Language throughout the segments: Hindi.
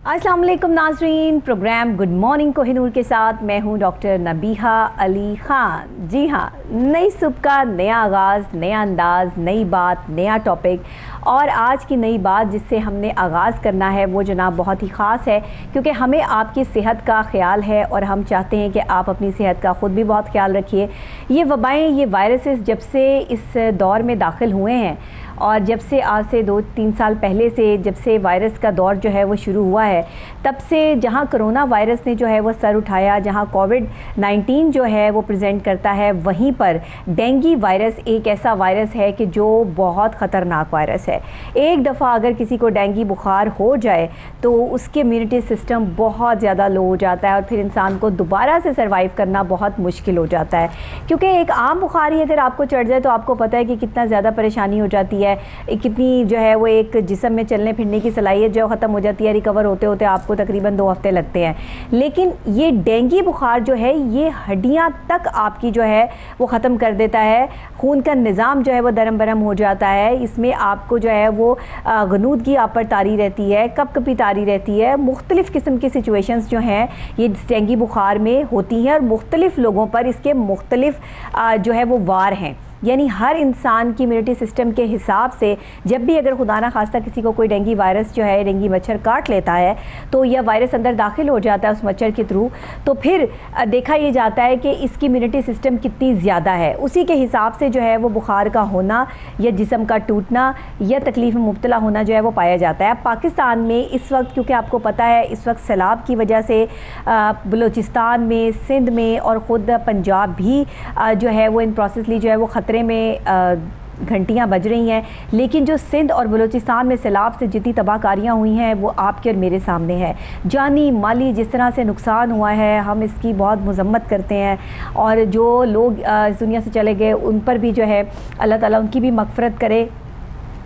अस्सलाम वालेकुम नाज़रीन, प्रोग्राम गुड मॉर्निंग कोहिनूर के साथ मैं हूं डॉक्टर नबीहा अली ख़ान। जी हाँ, नई सुबह का नया आगाज़, नया अंदाज़, नई बात, नया टॉपिक। और आज की नई बात जिससे हमने आगाज़ करना है वो जनाब बहुत ही ख़ास है, क्योंकि हमें आपकी सेहत का ख्याल है और हम चाहते हैं कि आप अपनी सेहत का ख़ुद भी बहुत ख्याल रखिए। ये वबाएँ, ये वायरसेस जब से इस दौर में दाखिल हुए हैं और जब से आज से 2-3 साल पहले से जब से वायरस का दौर जो है वो शुरू हुआ है, तब से जहां कोरोना वायरस ने जो है वो सर उठाया, जहां कोविड-19 जो है वो प्रेजेंट करता है, वहीं पर डेंगू वायरस एक ऐसा वायरस है कि जो बहुत ख़तरनाक वायरस है। एक दफ़ा अगर किसी को डेंगू बुखार हो जाए तो उसके इम्यूनिटी सिस्टम बहुत ज़्यादा लो हो जाता है और फिर इंसान को दोबारा से सर्वाइव करना बहुत मुश्किल हो जाता है। क्योंकि एक आम बुखार ही अगर आपको चढ़ जाए तो आपको पता है कि कितना ज़्यादा परेशानी हो जाती है, कितनी जो है वो एक जिस्म में चलने फिरने की सलाहियत जो ख़त्म हो जाती है, रिकवर होते होते आपको तकरीबन 2 हफ्ते लगते हैं। लेकिन ये डेंगू बुखार जो है ये हड्डियां तक आपकी जो है वो ख़त्म कर देता है, खून का निज़ाम जो है वो दरम बरम हो जाता है। इसमें आपको जो है वो गनूदगी आप पर तारी रहती है, कपकपी तारी रहती है। मुख्तलिफ़ किस्म की सिचुएशंस जो हैं ये डेंगू बुखार में होती हैं और मुख्तलिफ़ लोगों पर इसके मुख्तलिफ़ जो है वो वार हैं। यानी हर इंसान की इम्यूनिटी सिस्टम के हिसाब से जब भी अगर खुदा ना खास्ता किसी को कोई डेंगू वायरस जो है, डेंगू मच्छर काट लेता है तो यह वायरस अंदर दाखिल हो जाता है उस मच्छर के थ्रू, तो फिर देखा ये जाता है कि इसकी इम्यूनिटी सिस्टम कितनी ज़्यादा है। उसी के हिसाब से जो है वो बुखार का होना या जिस्म का टूटना या तकलीफ़ में मुब्तला होना जो है वो पाया जाता है। पाकिस्तान में इस वक्त, क्योंकि आपको पता है इस वक्त सैलाब की वजह से बलूचिस्तान में, सिंध में और ख़ुद पंजाब भी जो है वो इन प्रोसेसली जो है वो ख़तरे में घंटियां बज रही हैं। लेकिन जो सिंध और बलूचिस्तान में सैलाब से जितनी तबाहकारियाँ हुई हैं वो आपके और मेरे सामने है। जानी माली जिस तरह से नुकसान हुआ है हम इसकी बहुत मज़म्मत करते हैं, और जो लोग इस दुनिया से चले गए उन पर भी जो है अल्लाह ताला उनकी भी मग़फ़िरत करे।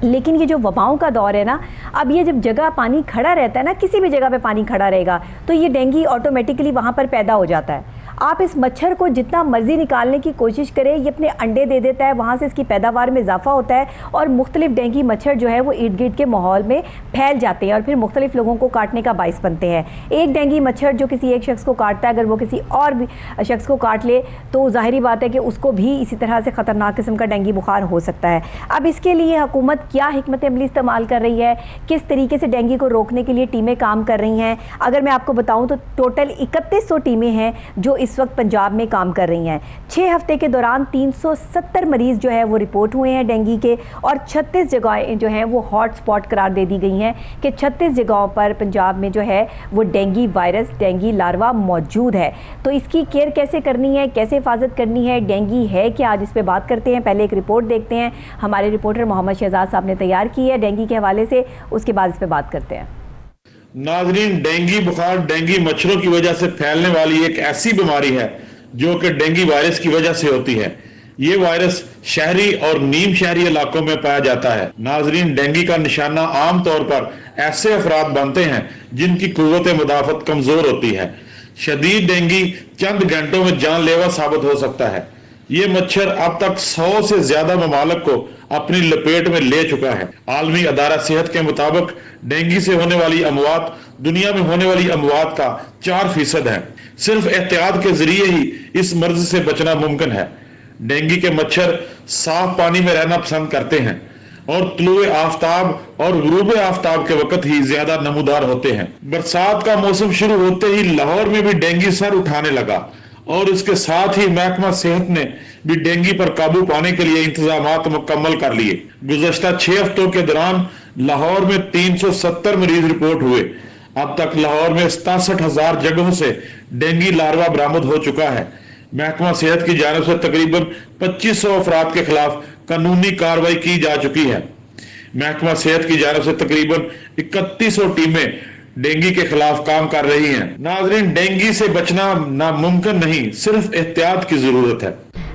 लेकिन ये जो वबाओं का दौर है ना, अब ये जब जगह पानी खड़ा रहता है ना, किसी भी जगह पे पानी खड़ा रहेगा तो ये डेंगू ऑटोमेटिकली वहाँ पर पैदा हो जाता है। आप इस मच्छर को जितना मर्जी निकालने की कोशिश करें, ये अपने अंडे दे देता है, वहाँ से इसकी पैदावार में इजाफा होता है और मुख्तलिफ डेंगू मच्छर जो है वो इर्द गिर्द के माहौल में फैल जाते हैं और फिर मुख्तलिफ लोगों को काटने का बाइस बनते हैं। एक डेंगू मच्छर जो किसी एक शख्स को काटता है, अगर वो किसी और भी शख्स को काट ले तो ज़ाहिरी बात है कि उसको भी इसी तरह से ख़तरनाक किस्म का डेंगू बुखार हो सकता है। अब इसके लिए हुकूमत क्या हिकमत अमली इस्तेमाल कर रही है, किस तरीके से डेंगू को रोकने के लिए टीमें काम कर रही हैं, अगर मैं आपको बताऊँ तो टोटल 3100 टीमें हैं जो इस वक्त पंजाब में काम कर रही हैं। 6 हफ्ते के दौरान 370 मरीज़ जो है वो रिपोर्ट हुए हैं डेंगू के, और 36 जगहें जो हैं वो हॉट स्पॉट करार दे दी गई हैं कि 36 जगहों पर पंजाब में जो है वो डेंगू वायरस, डेंगू लार्वा मौजूद है। तो इसकी केयर कैसे करनी है, कैसे हिफाजत करनी है, डेंगू है क्या, आज इस पर बात करते हैं। पहले एक रिपोर्ट देखते हैं, हमारे रिपोर्टर मोहम्मद शहजाद साहब ने तैयार की है डेंगू के हवाले से, उसके बाद इस पर बात करते हैं। नाजरीन, डेंगू बुखार डेंगू मच्छरों की वजह से फैलने वाली एक ऐसी बीमारी है जो कि डेंगू वायरस की वजह से होती है। ये वायरस शहरी और नीम शहरी इलाकों में पाया जाता है। नाजरीन, डेंगू का निशाना आम तौर पर ऐसे अफराद बनते हैं जिनकी कुव्वत मुदाफत कमजोर होती है। शदीद डेंगू चंद घंटों में जानलेवा साबित हो सकता है। ये मच्छर अब तक 100 से ज्यादा ममालिक को अपनी लपेट में ले चुका है। आलमी अदारा सेहत के मुताबिक डेंगू से होने वाली अमवात दुनिया में होने वाली अमवात का 4% है। सिर्फ एहतियात के जरिए ही इस मर्ज से बचना मुमकिन है। डेंगू के मच्छर साफ पानी में रहना पसंद करते हैं और तुलुए आफ्ताब और गुरूब आफ्ताब के वक्त ही ज्यादा नमूदार होते हैं। बरसात का मौसम शुरू होते ही लाहौर में भी डेंगू सर उठाने लगा और इसके साथ ही महकमा सेहत ने भी डेंगू पर काबू पाने के लिए इंतजामात मुकम्मल कर लिए। गुज़श्ता 6 हफ्तों के दौरान लाहौर में 370 मरीज रिपोर्ट हुए। अब तक लाहौर में 67,000 जगहों से डेंगू लार्वा बरामद हो चुका है। महकमा सेहत की जानिब से तकरीबन 2500 अफराद के खिलाफ कानूनी कार्रवाई की जा चुकी है। महकमा सेहत की जानिब से तकरीबन 3100 टीमें डेंगू के खिलाफ काम कर रही हैं। नाजरीन, डेंगू से बचना नामुमकिन नहीं, सिर्फ एहतियात की जरूरत है।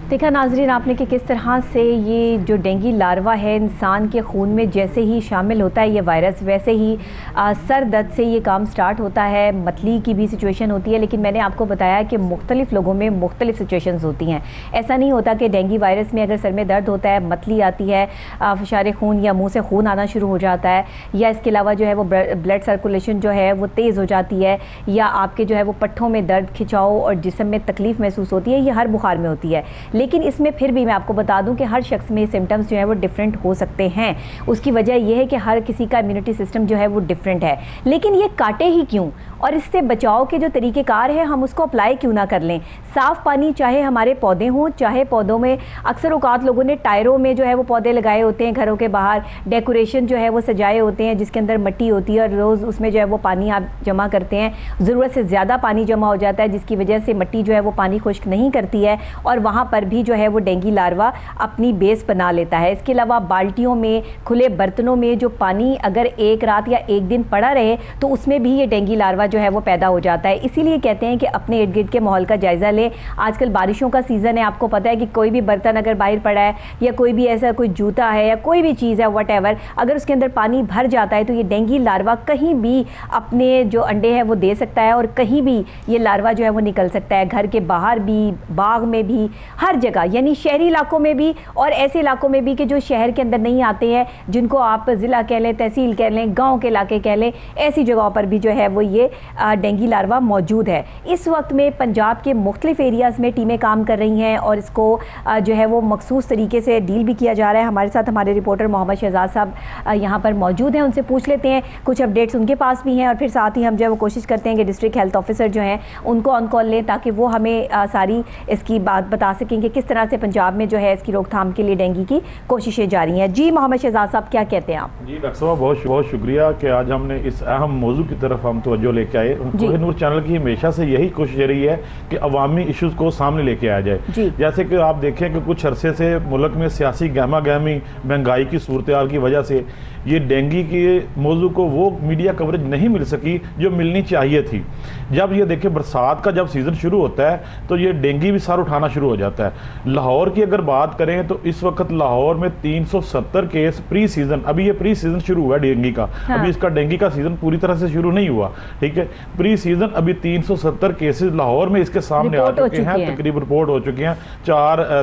देखा नाजरीन आपने कि किस तरह से ये जो डेंगी लार्वा है इंसान के खून में जैसे ही शामिल होता है ये वायरस, वैसे ही सर दर्द से ये काम स्टार्ट होता है, मतली की भी सिचुएशन होती है। लेकिन मैंने आपको बताया कि मुख्तलिफ लोगों में मुख्तलिफ सिचुएशंस होती हैं। ऐसा नहीं होता कि डेंगी वायरस में अगर सर में दर्द होता है, मतली आती है, फिशार खून या मुँह से खून आना शुरू हो जाता है, या इसके अलावा जो है वो ब्लड सर्कुलेशन जो है वो तेज़ हो जाती है, या आपके जो है वो पट्ठों में दर्द, खिंचाव और जिस्म में तकलीफ़ महसूस होती है, ये हर बुखार में होती है। लेकिन इसमें फिर भी मैं आपको बता दूं कि हर शख्स में सिम्टम्स जो है वो डिफरेंट हो सकते हैं। उसकी वजह यह है कि हर किसी का इम्यूनिटी सिस्टम जो है वो डिफरेंट है। लेकिन ये काटे ही क्यों, और इससे बचाव के जो तरीक़ेकार हैं हम उसको अप्लाई क्यों ना कर लें। साफ़ पानी, चाहे हमारे पौधे हों, चाहे पौधों में अक्सर औकात लोगों ने टायरों में जो है वो पौधे लगाए होते हैं, घरों के बाहर डेकोरेशन जो है वो सजाए होते हैं जिसके अंदर मिट्टी होती है, और रोज़ उसमें जो है वो पानी आप जमा करते हैं, ज़रूरत से ज़्यादा पानी जमा हो जाता है जिसकी वजह से मिट्टी जो है वो पानी खुश्क नहीं करती है, और वहाँ पर भी जो है वो डेंगी लार्वा अपनी बेस बना लेता है। इसके अलावा बाल्टियों में, खुले बर्तनों में जो पानी अगर एक रात या एक दिन पड़ा रहे तो उसमें भी ये डेंगी लार्वा जो है वो पैदा हो जाता है। इसीलिए कहते हैं कि अपने इर्द गिर्द के माहौल का जायज़ा लें। आजकल बारिशों का सीज़न है, आपको पता है कि कोई भी बर्तन अगर बाहर पड़ा है, या कोई भी ऐसा कोई जूता है, या कोई भी चीज़ है व्हाटएवर, अगर उसके अंदर पानी भर जाता है तो ये डेंगी लार्वा कहीं भी अपने जो अंडे हैं वो दे सकता है, और कहीं भी ये लार्वा जो है वो निकल सकता है, घर के बाहर भी, बाग में भी, हर जगह, यानी शहरी इलाकों में भी और ऐसे इलाकों में भी कि जो शहर के अंदर नहीं आते हैं, जिनको आप ज़िला कह लें, तहसील कह लें, गांव के इलाके कह लें, ऐसी जगहों पर भी जो है वो ये डेंगी लार्वा मौजूद है। इस वक्त में पंजाब के मुख्तलिफ एरियाज़ में टीमें काम कर रही हैं और इसको जो है वो मखसूस तरीके से डील भी किया जा रहा है। हमारे साथ हमारे रिपोर्टर मोहम्मद शहजाद साहब यहाँ पर मौजूद हैं, उनसे पूछ लेते हैं, कुछ अपडेट्स उनके पास भी हैं, और फिर साथ ही हम जो है वो कोशिश करते हैं कि डिस्ट्रिक्ट हेल्थ ऑफिसर जो हैं उनको ऑन कॉल लें ताकि वो हमें सारी इसकी बात बता सकें कि किस तरह से पंजाब में जो है इसकी रोकथाम के लिए डेंगी की कोशिशें जारी हैं। जी मोहम्मद शहजाद साहब, क्या कहते हैं आप? जी डॉक्टर साहब, बहुत बहुत शुक्रिया कि आज हमने इस अहम मौजू की तरफ हम तवज्जो लेके आए। कोहिनूर चैनल की हमेशा से यही कोशिश रही है कि अवामी इश्यूज को सामने लेके आया जाए। जैसे कि आप देखें कि कुछ अरसे से मुल्क में सियासी गहमा गहमी, महंगाई की सूरत हाल की वजह से ये डेंगी के मौजू को वो मीडिया कवरेज नहीं मिल सकी जो मिलनी चाहिए थी। जब ये देखिए बरसात का जब सीज़न शुरू होता है तो ये डेंगी भी सर उठाना शुरू हो जाता है। लाहौर की अगर बात करें तो इस वक्त लाहौर में 370 केस प्री सीज़न, अभी ये प्री सीज़न शुरू हुआ है डेंगी का, अभी इसका डेंगी का सीज़न पूरी तरह से शुरू नहीं हुआ, ठीक है। प्री सीज़न अभी 370 केसेस लाहौर में इसके सामने आ चुके हैं, तकरीबन रिपोर्ट हो चुके हैं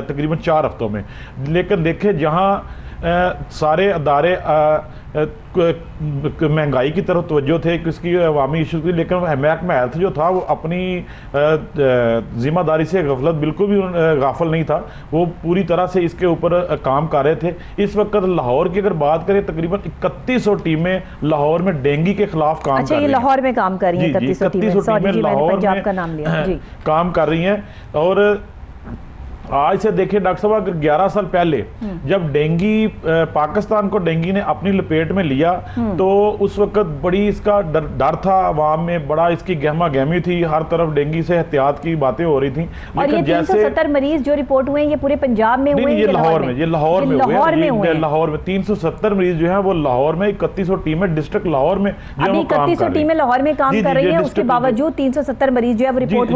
तकरीबन 4 हफ्तों में। लेकिन देखें जहाँ सारे अदारे महंगाई की तरफ तवज्जो थे किसकी अवामी इशू की, लेकिन महकमा हेल्थ जो था वो अपनी जिम्मेदारी से गफलत बिल्कुल भी गाफिल नहीं था, वो पूरी तरह से इसके ऊपर काम कर रहे थे। इस वक्त लाहौर की अगर बात करें तकरीबन 3100 टीमें लाहौर में डेंगी के खिलाफ काम कर रही हैं। लाहौर में काम कर रही हैं 3100 टीमें लाहौर में काम कर रही हैं। और आज से देखिए डॉक्टर साहब, अगर 11 साल पहले जब डेंगी पाकिस्तान को डेंगी ने अपनी लपेट में लिया तो उस वक्त बड़ी इसका डर था आवाम में, बड़ा इसकी गहमा गहमी थी, हर तरफ डेंगी से एहतियात की बातें हो रही थी। और ये 370 मरीज जो रिपोर्ट हुए ये पूरे पंजाब में हुए, ये लाहौर में 370 मरीज जो है वो लाहौर में 3100 टीमें डिस्ट्रिक्ट लाहौर में 3100 टीमें लाहौर में काम कर रही है, उसके बावजूद 370 मरीज जो है रिपोर्ट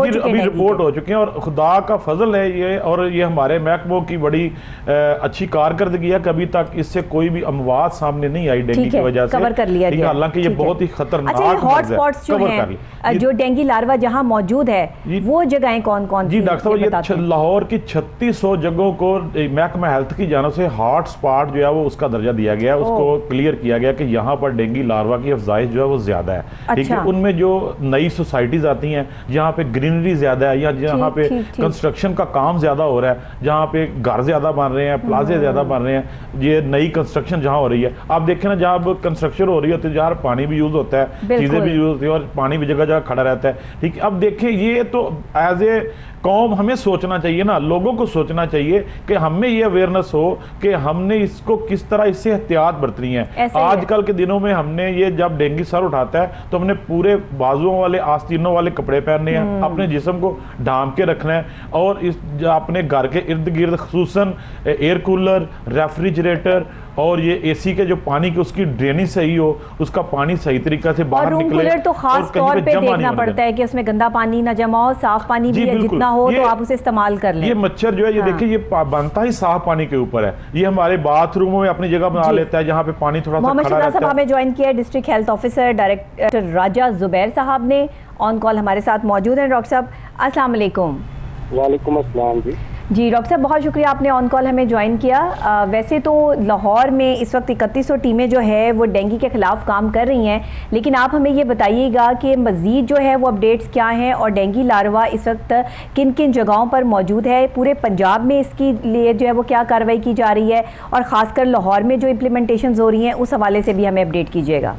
हो चुके हैं। और खुदा का फजल है ये, और ये हमारे महकमों की बड़ी अच्छी कारकर्दगी है, कभी तक इससे कोई भी अमवात सामने नहीं आई डेंगी की वजह से, कवर कर लिया गया। हालांकि ये बहुत ही खतरनाक हॉट स्पॉट्स जो हैं, जो डेंगी लार्वा जहां मौजूद है वो जगहें कौन कौन सी? जी डॉक्टर साहब, ये लाहौर की 3600 जगहों को महकमा हेल्थ की जानब से हॉट स्पॉट जो है वो उसका दर्जा दिया गया, उसको क्लियर किया गया कि यहाँ पर डेंगी लार्वा की अफजाइश जो है वो ज्यादा है, ठीक है। उनमें जो नई सोसाइटीज आती हैं जहाँ पे ग्रीनरी ज्यादा है, या जहाँ पे कंस्ट्रक्शन का काम ज्यादा हो रहा है, जहाँ पे घर ज्यादा बन रहे हैं, प्लाजे ज्यादा बन रहे हैं, ये नई कंस्ट्रक्शन जहाँ हो रही है, आप देखें ना जहाँ कंस्ट्रक्शन हो रही है तो जहाँ पानी भी यूज होता है, चीजें भी यूज होती है, और पानी भी जगह जगह खड़ा रहता है, ठीक है। अब देखें ये तो एज ए कौम हमें सोचना चाहिए ना, लोगों को सोचना चाहिए कि हमें ये अवेयरनेस हो कि हमने इसको किस तरह इससे एहतियात बरतनी है। आजकल के दिनों में हमने ये जब डेंगी सर उठाता है तो हमने पूरे बाजुओं वाले, आस्तीनों वाले कपड़े पहनने हैं, अपने जिस्म को ढांप के रखना है, और इस अपने घर के इर्द गिर्द खसूसन एयर कूलर, रेफ्रिजरेटर और ये एसी के जो पानी की उसकी ड्रेनेज सही हो, उसका पानी सही तरीका से बाहर निकले। तो खास तौर पे देखना पड़ता है कि उसमें गंदा पानी ना जमा हो, साफ पानी भी जितना हो ये- तो आप उसे इस्तेमाल कर लें। ये मच्छर जो है ये हाँ। देखिए ये बनता ही साफ पानी के ऊपर है, ये हमारे बाथरूमों में अपनी जगह बना जी। लेता है जहाँ पे पानी थोड़ा सा मोहम्मद खड़ा शहजाद साहब रहता है। हमें ज्वाइन किया है डिस्ट्रिक्ट हेल्थ ऑफिसर डायरेक्टर राजा जुबैर साहब ने, ऑन कॉल हमारे साथ मौजूद हैं। डॉक्टर साहब अस्सलाम वालेकुम। वालेकुम अस्सलाम जी। जी डॉक्टर साहब बहुत शुक्रिया आपने ऑन कॉल हमें ज्वाइन किया। वैसे तो लाहौर में इस वक्त 3100 टीमें जो है वो डेंगू के खिलाफ काम कर रही हैं, लेकिन आप हमें ये बताइएगा कि मज़ीद जो है वो अपडेट्स क्या हैं और डेंगू लार्वा इस वक्त किन किन जगहों पर मौजूद है, पूरे पंजाब में इसकी लिए जो है वो क्या कार्रवाई की जा रही है और ख़ासकर लाहौर में जो इम्प्लीमेंटेशन हो रही हैं उस हवाले से भी हमें अपडेट कीजिएगा।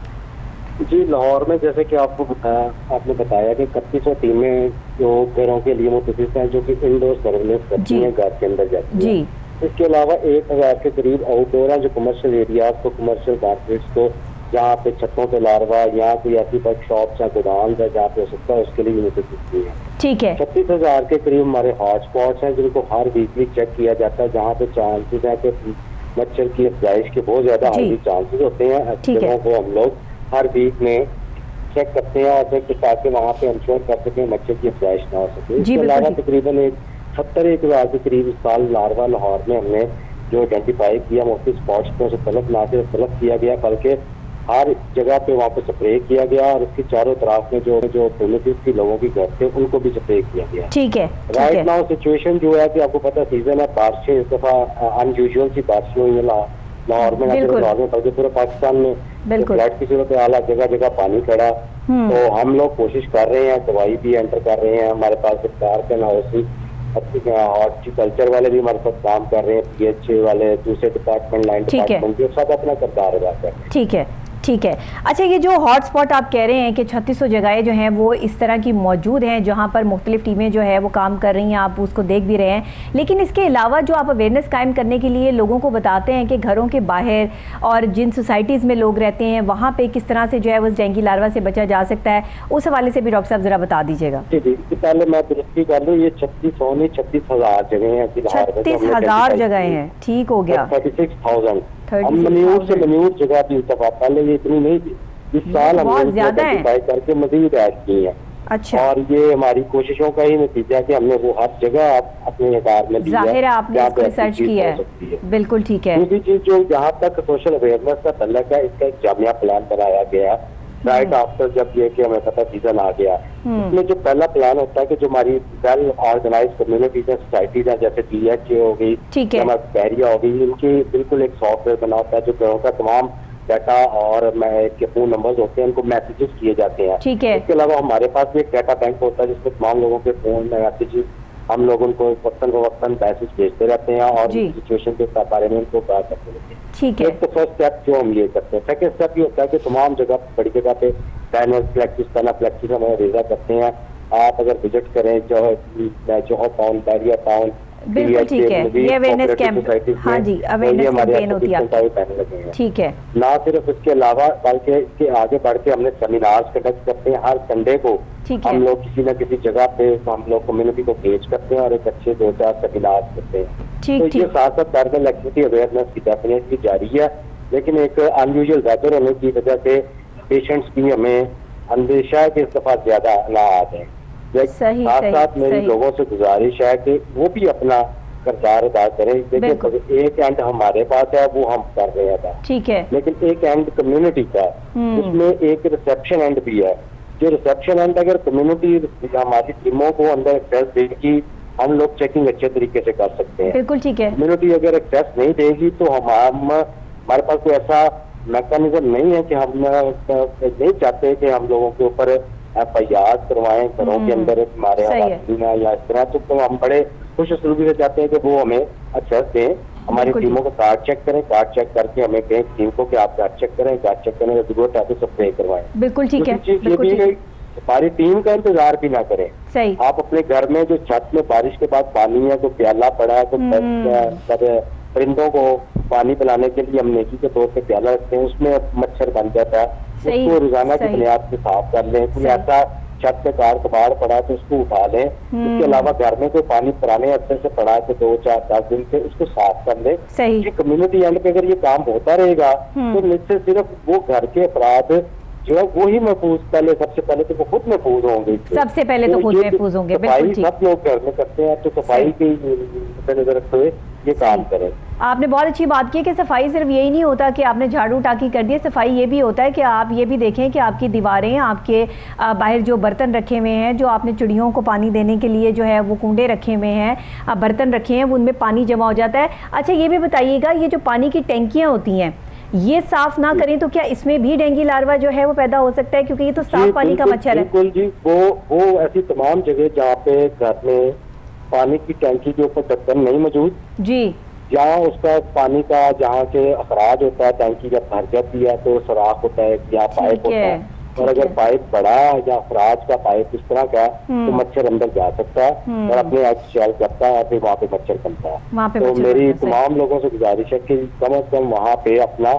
जी लाहौर में जैसे कि आपने बताया कि 3100 टीमें जो घरों के लिए मुतखिस हैं जो कि इंडोर सर्विलेंस करती जी। हैं, घर के अंदर जाती हैं। जी इसके अलावा 1000 के करीब आउटडोर हैं जो कमर्शियल एरियाज को, कमर्शियल मार्केट्स को, जहाँ पे छतों पे लार्वा या कोई ऐसी वर्कशॉप्स या गोदाम है जहाँ पे हो सकता है उसके लिए मुतखिस की है। ठीक है। 36,000 के करीब हमारे हॉट स्पॉट्स हैं जिनको हर वीकली चेक किया जाता है, जहाँ पे चांसेस है कि मच्छर की अफजाइश के बहुत ज्यादा जी। हाई चांसेस होते हैं। ऐसी ठीक है। जगहों को हम लोग हर वीक में चेक करते हैं और चेक ताकि वहाँ पे इंश्योर कर सकें मच्छर की अफजाइश ना हो सके। जी, इसके बिल्कुल अलावा ठीक। तकरीबन 71,000 के करीब इस साल लार्वा लाहौर में हमने जो आइडेंटिफाई किया मुख्तलिफ स्पॉट्स पे, उसे तलब ना सिर्फ तलब किया गया बल्कि हर जगह पे वहाँ पे स्प्रे किया गया और उसके चारों तरफ में जो प्रिमिटिव की लोगों की घर थे उनको भी स्प्रे किया गया। ठीक है। ठीक राइट है। नाउ सिचुएशन जो है कि आपको पता सीजन है, बारिशें इस दफा अनयूजुअल सी बारिशें हुई है लाहौर में, ना सिर्फ बिल्कुल। लाहौर में बल्कि पूरे पाकिस्तान में बिल्कुल। फ्लड की सूरत हाल, जगह जगह पानी खड़ा। तो हम लोग कोशिश कर रहे हैं, दवाई भी एंटर कर रहे हैं, हमारे पास सरकार के नाउसी हॉर्टिकल्चर वाले भी हमारे साथ काम कर रहे हैं, PH वाले, दूसरे डिपार्टमेंट, लाइन ठीक है। डिपार्टमेंट जो सब अपना किरदार अदा कर रहे हैं। ठीक है। ठीक है। अच्छा ये जो हॉटस्पॉट आप कह रहे हैं कि 3600 जगहें जो हैं वो इस तरह की मौजूद हैं जहां पर मुख्तलिफ टीमें जो है वो काम कर रही हैं, आप उसको देख भी रहे हैं, लेकिन इसके अलावा जो आप अवेयरनेस कायम करने के लिए लोगों को बताते हैं कि घरों के बाहर और जिन सोसाइटीज़ में लोग रहते हैं वहाँ पे किस तरह से जो है उस डेंगू लार्वा से बचा जा सकता है, उस हवाले से भी डॉक्टर साहब ज़रा बता दीजिएगा। जी जी, इससे पहले मैं दुरुस्ती कर लूँ, ये 3600 नहीं 36,000 जगह हैं फिलहाल। 36,000 जगह हैं, ठीक हो गया। 36,000 हम 36,000 मन्यूर से मन्यूर जगह भी दफा पहले ये इतनी नहीं थी, इस साल बहुत हमने ज्यादा है। आइडेंटिफाई करके मजीद ऐड की है। अच्छा। और ये हमारी कोशिशों का ही नतीजा है कि हमने वो हर जगह अपने इदार में दी जाहिर है आपने जहाँ इसको पे ऐसी रिसर्च चीज़ किया हो सकती है, बिल्कुल ठीक है। दूसरी चीज जो जहाँ तक सोशल अवेयरनेस का तल्लक है, इसका एक जामिया प्लान बनाया गया राइट आफ्टर जब ये कि हमें पता सीजन आ गया। इसमें जो पहला प्लान होता है कि जो हमारी वेल ऑर्गेनाइज कम्युनिटीज है, सोसाइटीज है, जैसे DHA हो गई, ठीक है। हमारी बैरिया हो गई, इनकी बिल्कुल एक सॉफ्टवेयर बना होता है जो घरों का तमाम डाटा और के फोन नंबर्स होते हैं उनको मैसेजेस किए जाते हैं। ठीक है। इसके अलावा हमारे पास भी एक डाटा बैंक होता है जिसमें तमाम लोगों के फोन मैसेजेस हम लोग उनको वक्तन को वक्तन मैसेज भेजते रहते हैं और जी। सिचुएशन के बारे में उनको बात करते रहते हैं। ठीक है। एक तो फर्स्ट स्टेप जो हम ये करते हैं। सेकंड स्टेप ये होता है कि तमाम जगह बड़ी जगह पे बैनर फ्लैक्सिस पैनाफ्लैक्सिस हम रेजा करते हैं। आप अगर विजिट करें जो टाउन, बैरिया टाउन, बिल्कुल ठीक है, ये अवेयरनेस कैंप, हाँ जी अवेयरनेस कैंपेन होती है। ठीक है। ना सिर्फ इसके अलावा बल्कि इसके आगे बढ़ के हमने सेमिनार्स कंडक्ट करते हैं हर संडे को। ठीक है। हम लोग किसी न किसी जगह पे हम लोग कम्युनिटी को पेश करते हैं और एक अच्छे 2-4 सेमिनार करते हैं। ठीक तो ये ठीक। साथ साथ पैरेलल एक्टिविटी अवेयरनेस की डेफिनेटली जारी है, लेकिन एक अनयूजुअल वेदर होने की वजह से पेशेंट्स की हमें अंदेशा है कि इस दफा ज्यादा ना आ जाए। सही, साथ सही, साथ मेरी सही। लोगों से गुजारिश है कि वो भी अपना किरदार अदा करें। बिल्कुल। देखिए एक एंड हमारे पास है वो हम कर रहे हैं अदा, ठीक है। लेकिन एक एंड कम्युनिटी का, उसमें एक रिसेप्शन एंड भी है। जो रिसेप्शन एंड अगर कम्युनिटी हमारी टीमों को अंदर एक्सेस देगी हम लोग चेकिंग अच्छे तरीके से कर सकते हैं। बिल्कुल ठीक है। कम्युनिटी अगर एक्सेस नहीं देगी तो हमारे पास कोई ऐसा मैकेनिज्म नहीं है कि हम नहीं चाहते कि हम लोगों के ऊपर FIR करवाएं घरों के अंदर हमारे सही है। या इस तरह। तो हम बड़े खुश असलूबी से चाहते हैं कि वो हमें एक्सेस दें, हमारी बिल्कुल टीमों को कार्ड चेक करें, कार्ड चेक करके हमें कहें टीम को कि आप कार्ड चेक करें, कार्ड चेक करने की जरूरत है तो स्प्रे करवाएं। बिल्कुल ठीक है। दूसरी चीज ये बिल्कुल भी ठीक है है। कि हमारी टीम का इंतजार भी ना करें। सही। आप अपने घर में जो छत में बारिश के बाद पानी है, तो प्याला पड़ा है, तो परिंदों को पानी पिलाने के लिए हम नेकी के तौर पे प्याला रखते हैं, उसमें मच्छर बन जाता है, सही, उसको रोजाना की सही। बुनियाद पे साफ कर लें। कोई सही। ऐसा छत पे कार कबाड़ पड़ा है तो उसको उठा लें। इसके अलावा घर में कोई पानी पुराने अरसे से पड़ा है तो 2-4-10 दिन से उसको साफ कर लें। सही। ये कम्युनिटी एंड पे अगर ये काम होता रहेगा तो निश्चित सिर्फ वो घर के अपराध जो है वो ही महफूज, पहले सबसे पहले तो वो खुद महफूज होंगे इससे। सबसे पहले तो खुद ये महफूज होंगे, बिल्कुल सफाई ठीक। सब लोग घर में करते हैं, तो सफाई के नजर रखते हुए ये काम करें। आपने बहुत अच्छी बात की कि सफाई सिर्फ यही नहीं होता कि आपने झाड़ू टाकी कर दिया, सफाई ये भी होता है कि आप ये भी देखें कि आपकी दीवारें, आपके बाहर जो बर्तन रखे हुए हैं, जो आपने चिड़ियों को पानी देने के लिए जो है वो कुंडे रखे हुए हैं, बर्तन रखे हैं, उनमें पानी जमा हो जाता है। अच्छा ये भी बताइएगा, ये जो पानी की टैंकियाँ होती हैं ये साफ ना करें तो क्या इसमें भी डेंगू लार्वा जो है वो पैदा हो सकता है, क्योंकि ये तो साफ पानी का मच्छर है। बिल्कुल जी, वो ऐसी तमाम जगह जहाँ पे घर में पानी की टैंकी के ऊपर ढक्कन नहीं मौजूद जी, जहाँ उसका पानी का जहाँ के अखराज होता है, टैंकी जब भर जाती है तो सुराख होता है या पाइप होता है, और अगर पाइप बड़ा या अखराज का पाइप इस तरह का तो मच्छर अंदर जा सकता है और अपने आप शैल करता है, फिर वहाँ पे मच्छर बनता है। तो मेरी तमाम लोगों से गुजारिश है कि कम से कम वहाँ पे अपना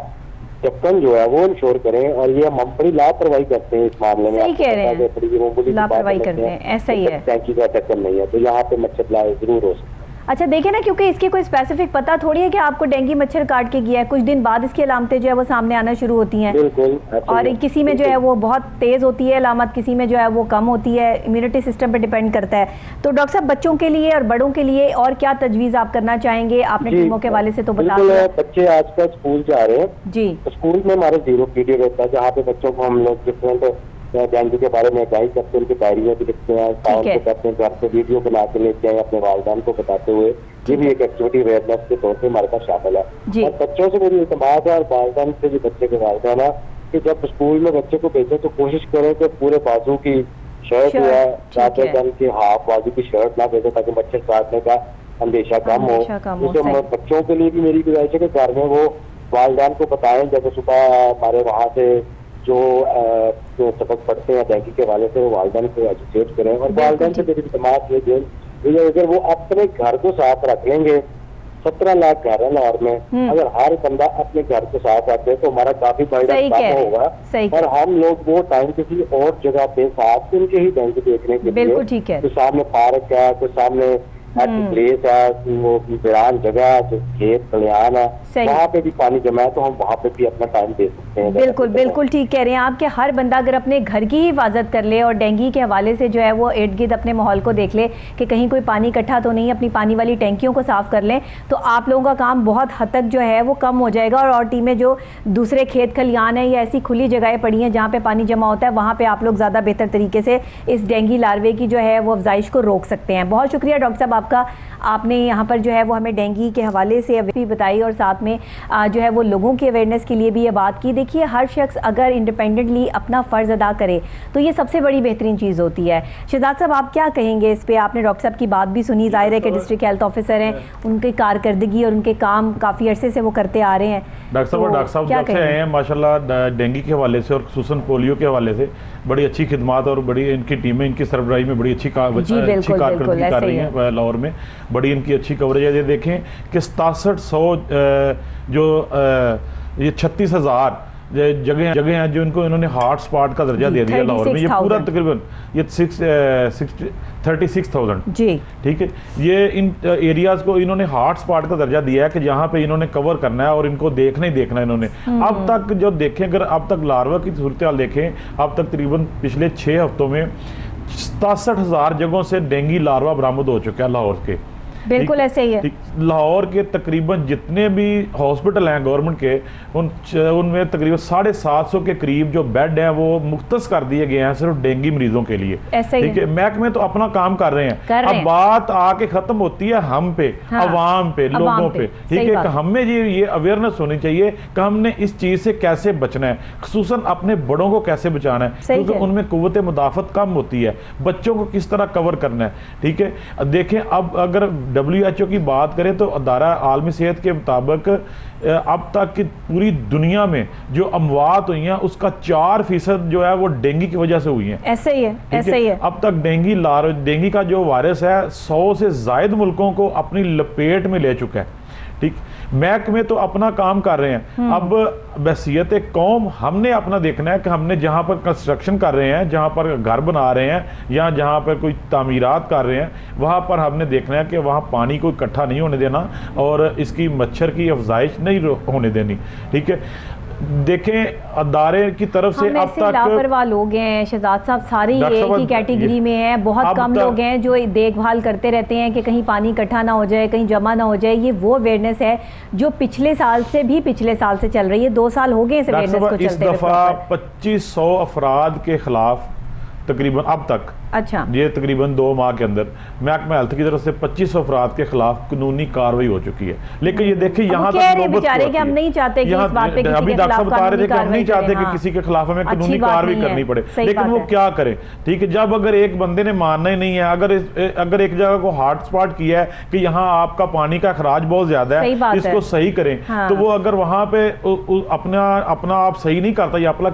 ढक्कन जो है वो इंश्योर करें, और ये हम बड़ी लापरवाही करते हैं इस मामले में। सही कह रहे हैं, लापरवाही करते हैं, ऐसा ही है। टैंकी का ढक्कन नहीं है तो यहाँ पे मच्छर जरूर हो सकता है। अच्छा देखें ना, क्योंकि इसके कोई स्पेसिफिक पता थोड़ी है कि आपको डेंगू मच्छर काट के गया है, कुछ दिन बाद इसकी अलामतें जो है वो सामने आना शुरू होती हैं। बिल्कुल, और किसी में जो है वो बहुत तेज होती है अलामत, किसी में जो है वो कम होती है, इम्यूनिटी सिस्टम पे डिपेंड करता है। तो डॉक्टर साहब बच्चों के लिए और बड़ों के लिए और क्या तजवीज़ आप करना चाहेंगे? आपने टीमों के हवाले से तो बता दिया। बच्चे आजकल स्कूल जा रहे हैं जी, स्कूल में हमारे 0 पीरियड होता है जहाँ पे बच्चों को हम लोग डिफरेंट डेंगू के बारे में गाइड करते हैं, उनकी डायरियाँ भी लिखते हैं, काम को करते हैं, घर पे वीडियो बना के लेते हैं अपने वालिदैन को बताते हुए। ये भी एक एक्टिविटी अवेयरनेस के तौर पे हमारे पास शामिल है। और बच्चों से मेरी इतमाद है और वालिदैन से भी बच्चे के वालिदैन है कि जब स्कूल में बच्चे को भेजें तो कोशिश करें कि पूरे बाजू की शर्ट जो है, ज्यादा जन की हाफ बाजू की शर्ट ना भेजें ताकि मच्छर काटने का अंदेशा कम हो। उसे बच्चों के लिए भी मेरी गुजारिश है कि घर में वो वालिदैन को बताएं, जब सुबह हमारे वहाँ से जो सबक पढ़ते हैं डेंगू के हवाले से वो वालिदैन को एजुकेट करें। और वालिदैन से मेरी इतमाद ये अगर वो अपने घर को साफ रख लेंगे, 17 लाख घर है लाहौर में, अगर हर बंदा अपने घर को साफ रखे तो हमारा काफी बर्डन कम होगा और हम लोग वो टाइम किसी और जगह पे साफ उनके ही डेंगू देखने के लिए, तो सामने पार्क है, तो सामने प्लेस है, वो वीरान जगह जो खेत खलिहान है, वहाँ पे भी पानी जमा है तो हम वहाँ पे भी अपना टाइम दे सकते हैं। बिल्कुल बिल्कुल ठीक कह रहे हैं आप कि हर बंदा अगर अपने घर की हिफाजत कर ले और डेंगू के हवाले से जो है वो इर्द गिर्द अपने माहौल को देख ले कि कहीं कोई पानी इकट्ठा तो नहीं, अपनी पानी वाली टैंकियों को साफ कर लें, तो आप लोगों का काम बहुत हद तक जो है वो कम हो जाएगा। और टीमें जो दूसरे खेत खलिहान है या ऐसी खुली जगहें पड़ी हैं जहाँ पे पानी जमा होता है, वहाँ पे आप लोग ज़्यादा बेहतर तरीके से इस डेंगू लार्वे की जो है वो अफजाइश को रोक सकते हैं। बहुत शुक्रिया डॉक्टर साहब आपका, आपने यहाँ पर जो है वो हमें डेंगू के हवाले से भी बताई और साथ में जो है वो लोगों की अवेयरनेस के लिए भी ये बात की। देखिए हर शख्स अगर इंडिपेंडेंटली अपना फ़र्ज़ अदा करे तो ये सबसे बड़ी बेहतरीन चीज़ होती है। शहजाद साहब आप क्या कहेंगे इस पे? आपने डॉक्टर साहब की बात भी सुनी, ज़ाहिर है कि डिस्ट्रिक्ट हेल्थ ऑफिसर हैं, उनकी कारकर्दगी और उनके काम काफ़ी अरसे से वो करते आ रहे हैं। डॉक्टर साहब जब से आए हैं माशाल्लाह डेंगू के हवाले से और खुसूसन पोलियो के हवाले से बड़ी अच्छी खिदमात और बड़ी इनकी टीमें इनकी सरबराही में बड़ी अच्छी कारकर्दगी कर रही हैं लाहौर में, बड़ी इनकी अच्छी कवरेज है। ये देखें कि 6700 जो ये 36,000 जगह हैं जो इनको इन्होंने हॉट स्पॉट का दर्जा दे दिया लाहौर में। ये पूरा तकरीबन ये 36,000 जी ठीक है, ये इन एरियाज को इन्होंने हॉट स्पॉट का दर्जा दिया है कि जहाँ पे इन्होंने कवर करना है और इनको देखना ही देखना है इन्होंने। अब तक जो देखें, अगर अब तक लार्वा की सूरत हाल देखें, अब तक तकरीबन पिछले 6 हफ्तों में 67,000 जगहों से डेंगू लार्वा बरामद हो चुका है लाहौर के। बिल्कुल ऐसे ही है। लाहौर के तकरीबन जितने भी हॉस्पिटल हैं गवर्नमेंट के, उनमें तकरीबन 750 के करीब जो बेड हैं वो मुख्तस कर दिए गए हैं सिर्फ डेंगू मरीजों के लिए। ठीक है, महकमे तो अपना काम कर रहे हैं। अब बात आके खत्म होती है हम पे, अवाम पे, लोगों पे। ठीक है, कि हमें ये अवेयरनेस होनी चाहिए कि हमने इस चीज से कैसे बचना है, खुसूसन अपने बड़ों को कैसे बचाना है, क्योंकि उनमें कुव्वत मुदाफत कम होती है। बच्चों को किस तरह कवर करना है। ठीक है, देखें अब अगर WHO की बात करें तो अदारा आलमी सेहत के मुताबिक अब तक की पूरी दुनिया में जो अमवात हुई हैं उसका 4% जो है वो डेंगू की वजह से हुई हैं। ऐसे ही है, ऐसे ही है। अब तक डेंगू का जो वायरस है 100 से ज़ायद मुल्कों को अपनी लपेट में ले चुका है। ठीक, महकमे तो अपना काम कर रहे हैं। अब बहसियत कौम हमने अपना देखना है कि हमने जहाँ पर कंस्ट्रक्शन कर रहे हैं, जहाँ पर घर बना रहे हैं या जहाँ पर कोई तामीरात कर रहे हैं, वहाँ पर हमने देखना है कि वहाँ पानी को इकट्ठा नहीं होने देना और इसकी मच्छर की अफजाइश नहीं होने देनी। ठीक है, देखें अदारे की तरफ से हम अब ऐसे तक लापरवाह लोग हैं शहजाद साहब, सारे ही डॉक्टर एक ही साहब, कैटेगरी में हैं। बहुत अब कम तक- लोग हैं जो देखभाल करते रहते हैं कि कहीं पानी इकट्ठा ना हो जाए, कहीं जमा ना हो जाए। ये वो अवेयरनेस है जो पिछले साल से चल रही है। 2 साल हो गए इस डॉक्टर अवेयरनेस को साहब, इस चलते हुए दफा proper। 2500 अफराद के खिलाफ तकरीबन अब तक, अच्छा, ये तकरीबन 2 माह के अंदर महकमा हेल्थ की तरफ से 2500 अफराद के खिलाफ कानूनी कार्रवाई हो चुकी है। लेकिन ये देखिए अब वो यहाँ कह तक रहे हैं नौबत बेचारे क्यों कि हम आती है? नहीं चाहते कि यहाँ इस बात पे किसी अभी के डॉक्टर साहब खिलाफ बता रहे थे कि हम कानूनी नहीं चाहते कार्रवाई कि करें, किसी के खिलाफ हमें अच्छी कानूनी बात कार्रवाई नहीं है, करनी पड़े, सही लेकिन बात वो है। क्या करें? ठीक है, जब अगर एक बंदे ने मानना ही नहीं है, अगर एक जगह को हॉट स्पॉट किया है कि यहाँ आपका पानी का अखराज बहुत ज्यादा सही है, बात इसको है। सही करें, हाँ। तो वो अगर वहां पे अपना आप सही नहीं करता या अपना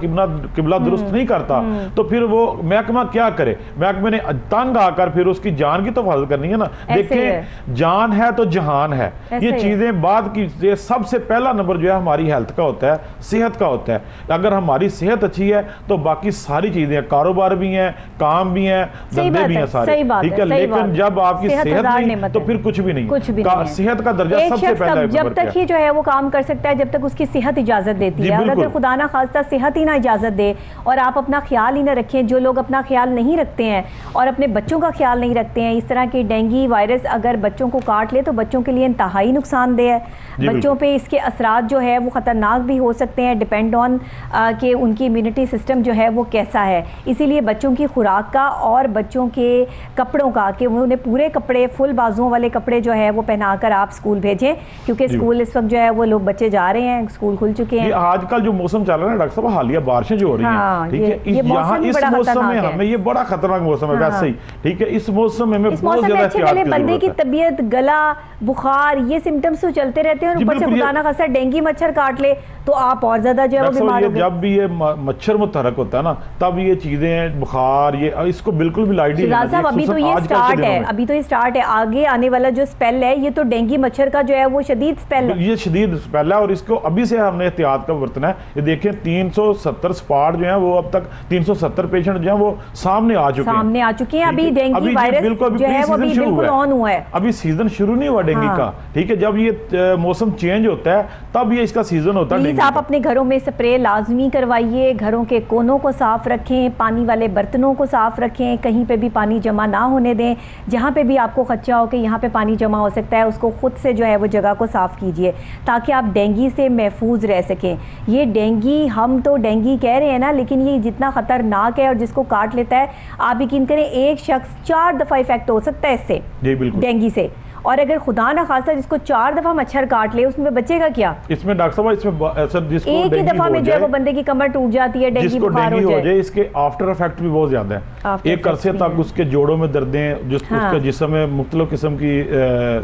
किबला दुरुस्त नहीं करता, तो फिर वो महकमा क्या करे? महकमे ने तंग आकर फिर उसकी जान की तो हिफाजत करनी है ना। ऐसे देखें, जान है तो जहान है, ऐसे ये ही चीजें बाद की। ये सबसे पहला नंबर जो है हमारी हेल्थ का होता है, सेहत का होता है। अगर हमारी सेहत अच्छी है तो बाकी सारी चीजें, कारोबार भी हैं, काम भी हैं, सही धंधे बात भी है, हैं सारे, सही बात ठीक है, है। सही बात लेकिन है। जब आपकी सेहत सेहत हजार नहीं नेमत तो है। फिर कुछ भी नहीं कुछ भी नहीं है। सेहत का दर्जा एक सबसे शख्स पहला तब जब तक ही जो है वो काम कर सकता है जब तक उसकी सेहत इजाजत देती जी, है। और बिल्कुल। अगर खुदा ना खास्ता सेहत ही ना इजाजत दे और आप अपना ख्याल ही ना रखें, जो लोग अपना ख्याल नहीं रखते हैं और अपने बच्चों का ख्याल नहीं रखते हैं, इस तरह की डेंगू वायरस अगर बच्चों को काट ले तो बच्चों के लिए इंतहाई नुकसानदेह है। जी, बच्चों पे इसके असरात जो है वो ख़तरनाक भी हो सकते हैं, डिपेंड ऑन कि उनकी इम्यूनिटी सिस्टम जो है वो कैसा है। इसीलिए बच्चों की खुराक का और बच्चों के कपड़ों का, कि उन्हें पूरे कपड़े, फुल बाजुओं वाले कपड़े जो है वो पहनाकर आप स्कूल भेजें, क्योंकि स्कूल इस वक्त जो है वो लोग बच्चे जा रहे हैं, स्कूल खुल चुके ये हैं। आजकल जो मौसम चल रहा है ना डॉक्टर साहब, हालिया बारिशें जो हो रही हाँ, हैं, ठीक ये है, मौसम यहाँ ही इस बड़ा मौसम खतरनाक में है। हमें ये बड़ा खतरनाक मौसम है हाँ। वैसे ही, ठीक है। इस मौसम में हमें इस बहुत मौसम में ज्यादा अच्छे एहतियात पहले की बंदे की जरूरत है। तबीयत, गला, बुखार, ये सिम्टम्स तो चलते रहते हैं और जी, ऊपर से बिल्कुल। खुदा ना खास्ता डेंगू मच्छर काट ले तो आप और ज्यादा जो है वो डॉक्टर बीमार साहब, हो ये गए। जब भी ये मच्छर मुतहरक होता है ना, तब ये चीजें, बुखार, ये इसको बिल्कुल भी लाइट नहीं शहजाद साहब, अभी तो ये स्टार्ट है, अभी तो ये स्टार्ट है। आगे आने वाला जो स्पेल है ये तो डेंगू मच्छर का जो है वो शदीद स्पेल है। ये शदीद स्पेल है और इसको अभी से हमने एहतियात का बरतना है। ये देखिए 370 स्पॉट जो है वो अब तक 370 पेशेंट जो है वो सामने आ चुके हैं, सामने आ चुके हैं। ठीक अभी है? डेंगू अभी वायरस बिल्कुल जो है वो अभी शुरू बिल्कुल हुआ है। ऑन हुआ है। अभी सीजन शुरू नहीं हुआ डेंगू हाँ। का, ठीक है। जब ये मौसम चेंज होता है तब ये इसका सीजन होता है प्लीज डेंगू आप का। अपने घरों में स्प्रे लाजमी करवाइए, घरों के कोनों को साफ रखें, पानी वाले बर्तनों को साफ रखें, कहीं पे भी पानी जमा ना होने दें। जहाँ पे भी आपको खदशा हो कि यहाँ पे पानी जमा हो सकता है, उसको खुद से जो है वो जगह को साफ कीजिए ताकि आप डेंगू से महफूज रह सकें। ये डेंगू, हम तो डेंगू कह रहे हैं ना, लेकिन ये जितना खतरनाक है और जिसको काट लेता है, आप यकीन करें एक शख्स 4 दफ़ा इफेक्ट हो सकता है इससे, जी बिल्कुल। डेंगू से। और अगर खुदा ना खास्ता जिसको 4 दफ़ा मच्छर काट ले उसमें बचेगा क्या? इसमें डॉक्टर साहब, इसमें ऐसा जिसको एक ही डेंगू दफ़ा हो में जो है जाए, वो बंदे की कमर टूट जाती है, डेंगू जिसको बुखार डेंगू हो हो जाए। जाए, इसके आफ्टर इफेक्ट भी बहुत ज्यादा है। After एक effects अरसे भी तक हैं। उसके जोड़ों में दर्दें, हाँ। उसके जिस्म में मुख्तलिफ किस्म की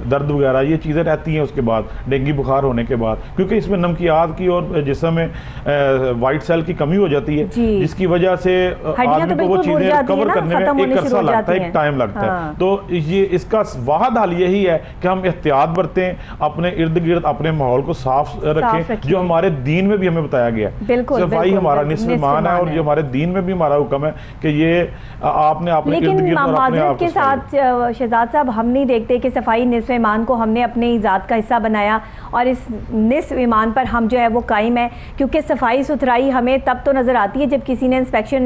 दर्द वगैरह, ये चीज़ें रहती हैं उसके बाद, डेंगू बुखार होने के बाद, क्योंकि इसमें नमकियात की और जिस्म में वाइट सेल की कमी हो जाती है, जी। जिसकी वजह से हड्डियां आदमी तो को वो बिल्कुल मुड़ चीज़ें जाती हैं कवर ना, करने खत्म में होनी एक शुरू अरसा हो लगता है, जाती एक टाइम लगता है। हाँ। तो ये इसका वाहद हल यही है कि हम एहतियात बरतें, अपने इर्द गिर्द अपने माहौल को साफ रखें, रखिए। जो हमारे दीन में भी हमें बताया गया है। बिल्कुल, सफाई बिल्कुल, हमारा बिल्कुल, निस्फ ईमान है और है। जो हमारे दीन में भी हमारा हुक्म है कि ये आपने अपने इर्द लेकिन गिर्द और अपने माजरत आप के को सफाई साथ शहजाद साहब, हम नहीं देखते कि सफाई निस्फ ईमान को हमने अपने ईजाद का हिस्सा बनाया और इस निस्फ ईमान पर हम जो है वो कायम है, क्योंकि सफाई सुथराई हमें तब तो नज़र आती है जब किसी ने इंस्पेक्शन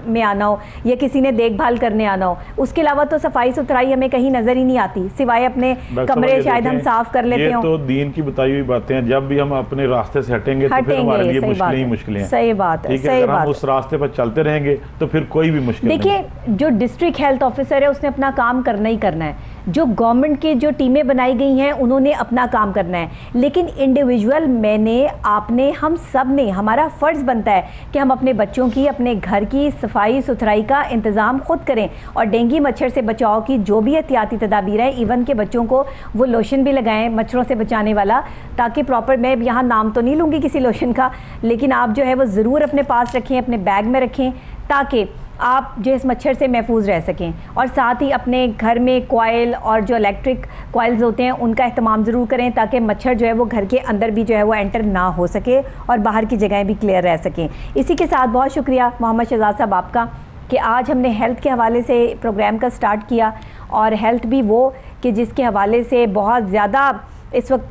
में आना हो या किसी ने देखभाल करने आना हो। उसके अलावा तो सफाई सुथराई हमें कहीं नज़र ही नहीं आती, सिवाय अपने डॉक्टर साहब, कमरे ये शायद हम देखें, साफ कर लेते ये हो। तो दीन की बताई हुई बातें हैं। जब भी हम अपने रास्ते से हटेंगे तो फिर हमारे लिए सही बात मुश्किलें ही है, मुश्किलें हैं। सही बात है, ठीक है, सही अगर हम बात उस रास्ते पर चलते रहेंगे तो फिर कोई भी मुश्किल नहीं। देखिए, जो डिस्ट्रिक्ट हेल्थ ऑफिसर है उसने अपना काम करना ही करना है, जो गवर्नमेंट की जो टीमें बनाई गई हैं उन्होंने अपना काम करना है, लेकिन इंडिविजुअल, मैंने, आपने, हम सब ने, हमारा फ़र्ज़ बनता है कि हम अपने बच्चों की, अपने घर की सफाई सुथराई का इंतज़ाम खुद करें और डेंगू मच्छर से बचाव की जो भी एहतियाती तदाबीर है, इवन के बच्चों को वो लोशन भी लगाएं मच्छरों से बचाने वाला, ताकि प्रॉपर, मैं यहाँ नाम तो नहीं लूँगी किसी लोशन का, लेकिन आप जो है वो ज़रूर अपने पास रखें, अपने बैग में रखें, ताकि आप जो इस मच्छर से महफूज रह सकें। और साथ ही अपने घर में कॉइल और जो इलेक्ट्रिक कॉइल्स होते हैं उनका इस्तेमाल ज़रूर करें, ताकि मच्छर जो है वो घर के अंदर भी जो है वो एंटर ना हो सके और बाहर की जगहें भी क्लियर रह सकें। इसी के साथ बहुत शुक्रिया मोहम्मद शहजाद साहब आपका कि आज हमने हेल्थ के हवाले से प्रोग्राम का स्टार्ट किया, और हेल्थ भी वो कि जिसके हवाले से बहुत ज़्यादा इस वक्त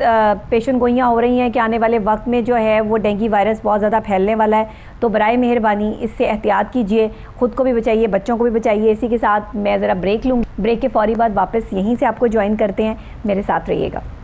पेशेंट गोइयाँ हो रही हैं कि आने वाले वक्त में जो है वो डेंगू वायरस बहुत ज़्यादा फैलने वाला है। तो बराए मेहरबानी इससे एहतियात कीजिए, ख़ुद को भी बचाइए, बच्चों को भी बचाइए। इसी के साथ मैं ज़रा ब्रेक लूँगी, ब्रेक के फ़ौरी बाद वापस यहीं से आपको ज्वाइन करते हैं, मेरे साथ रहिएगा।